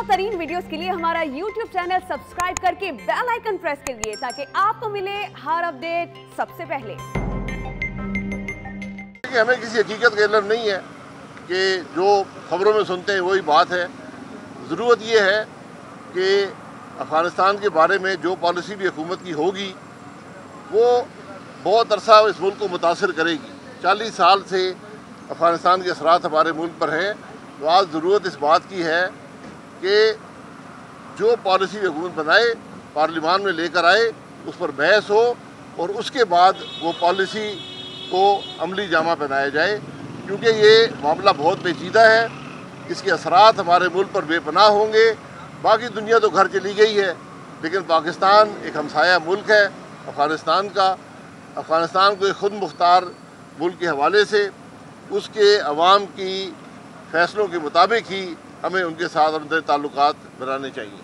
तरीन वीडियोस के लिए हमारा YouTube चैनल सब्सक्राइब करके बेल आइकन प्रेस करिए ताकि आपको मिले हर अपडेट सबसे पहले। हमें किसी हकीकत का इल्म नहीं है कि जो खबरों में सुनते हैं वही बात है। ज़रूरत ये है कि अफ़गानिस्तान के बारे में जो पॉलिसी भी हुकूमत की होगी वो बहुत अरसा इस मुल्क को मुतासर करेगी। 40 साल से अफ़गानिस्तान के असरात हमारे मुल्क पर हैं, तो आज ज़रूरत इस बात की है कि जो पॉलिसी हुकूमत बनाए पार्लियामान में लेकर आए, उस पर बहस हो और उसके बाद वो पॉलिसी को अमली जामा पहनाया जाए, क्योंकि ये मामला बहुत पेचीदा है। इसके असरात हमारे मुल्क पर बेपनाह होंगे। बाकी दुनिया तो घर चली गई है, लेकिन पाकिस्तान एक हमसाया मुल्क है अफ़गानिस्तान का। अफ़गानिस्तान को एक खुद मुख्तार मुल्क के हवाले से उसके अवाम की फ़ैसलों के मुताबिक ही हमें उनके साथ अपने ताल्लुकात बनाने चाहिए।